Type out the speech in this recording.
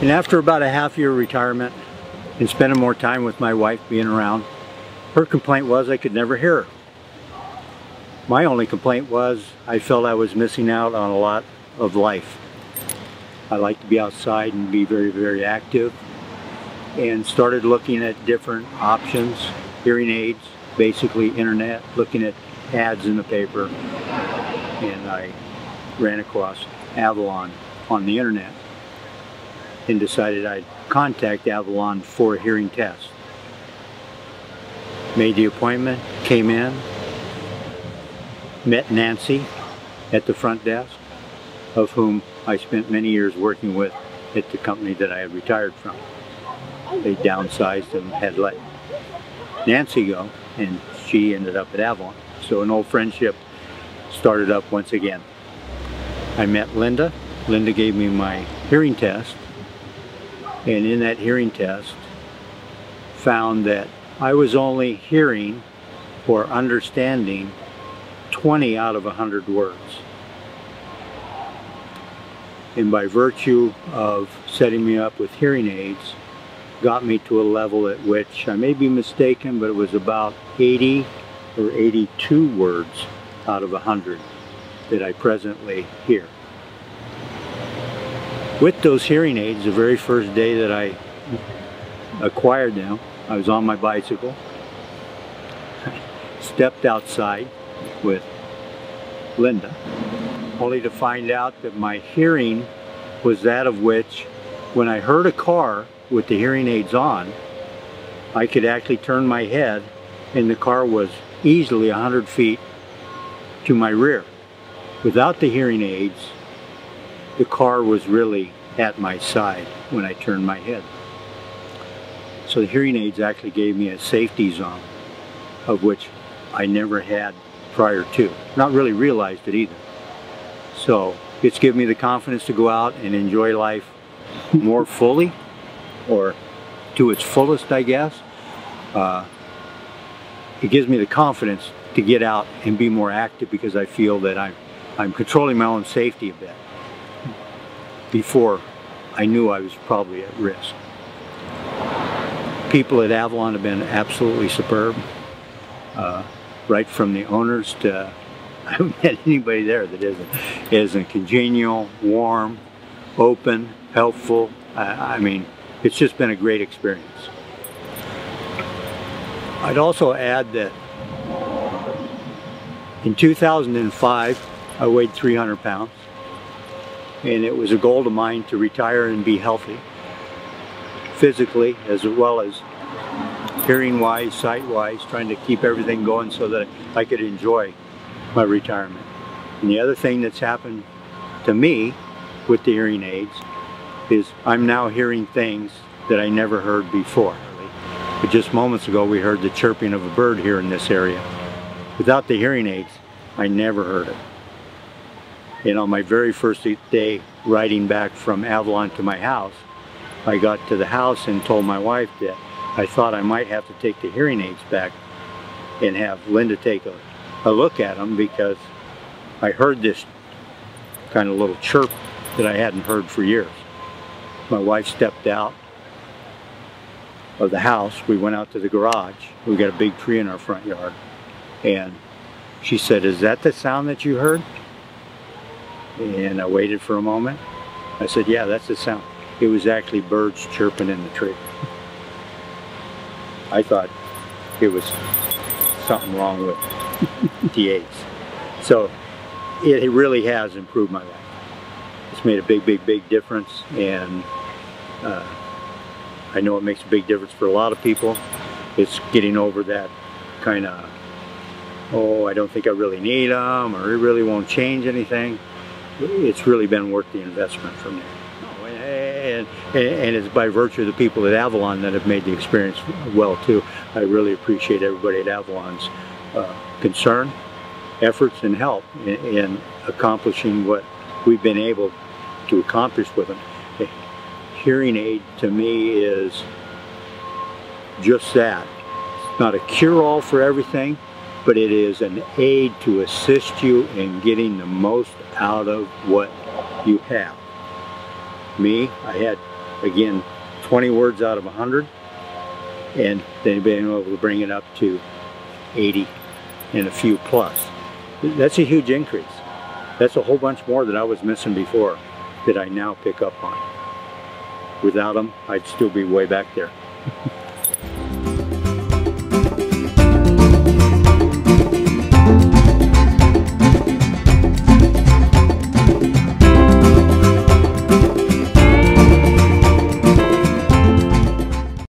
And after about a half-year retirement and spending more time with my wife being around, her complaint was I could never hear her. My only complaint was I felt I was missing out on a lot of life. I like to be outside and be very, very active, and started looking at different options, hearing aids, basically internet, looking at ads in the paper, and I ran across Avalon on the internet and decided I'd contact Avalon for a hearing test. Made the appointment, came in, met Nancy at the front desk, of whom I spent many years working with at the company that I had retired from. They downsized and had let Nancy go, and she ended up at Avalon. So an old friendship started up once again. I met Linda. Linda gave me my hearing test, and in that hearing test found that I was only hearing or understanding 20 out of 100 words. And by virtue of setting me up with hearing aids, got me to a level at which, I may be mistaken, but it was about 80 or 82 words out of 100 that I presently hear. With those hearing aids, the very first day that I acquired them, I was on my bicycle, stepped outside with Linda, only to find out that my hearing was that of which, when I heard a car with the hearing aids on, I could actually turn my head and the car was easily 100 feet to my rear. Without the hearing aids, the car was really at my side when I turned my head. So the hearing aids actually gave me a safety zone, of which I never had prior to. Not really realized it either. So it's given me the confidence to go out and enjoy life more fully, or to its fullest, I guess. It gives me the confidence to get out and be more active, because I feel that I'm controlling my own safety a bit. Before, I knew I was probably at risk. People at Avalon have been absolutely superb. Right from the owners to, I haven't met anybody there that isn't congenial, warm, open, helpful. I mean, it's just been a great experience. I'd also add that in 2005, I weighed 300 pounds, and it was a goal of mine to retire and be healthy, physically as well as hearing-wise, sight-wise, trying to keep everything going so that I could enjoy my retirement. And the other thing that's happened to me with the hearing aids is I'm now hearing things that I never heard before. But just moments ago we heard the chirping of a bird here in this area. Without the hearing aids, I never heard it. And on my very first day riding back from Avalon to my house, I got to the house and told my wife that I thought I might have to take the hearing aids back and have Linda take a look at them, because I heard this kind of little chirp that I hadn't heard for years. My wife stepped out of the house. We went out to the garage. We got a big tree in our front yard, and she said, "Is that the sound that you heard?" And I waited for a moment. I said, "Yeah, that's the sound." It was actually birds chirping in the tree. I thought it was something wrong with the aids. So it really has improved my life. It's made a big difference, and I know it makes a big difference for a lot of people. It's getting over that kind of, oh, I don't think I really need them, or it really won't change anything. It's really been worth the investment for me. And it's by virtue of the people at Avalon that have made the experience well too. I really appreciate everybody at Avalon's concern, efforts, and help in accomplishing what we've been able to accomplish with them. A hearing aid to me is just that. It's not a cure-all for everything, but it is an aid to assist you in getting the most out of what you have. Me, I had again, 20 words out of 100, and then being able to bring it up to 80 and a few plus. That's a huge increase. That's a whole bunch more that I was missing before that I now pick up on. Without them, I'd still be way back there.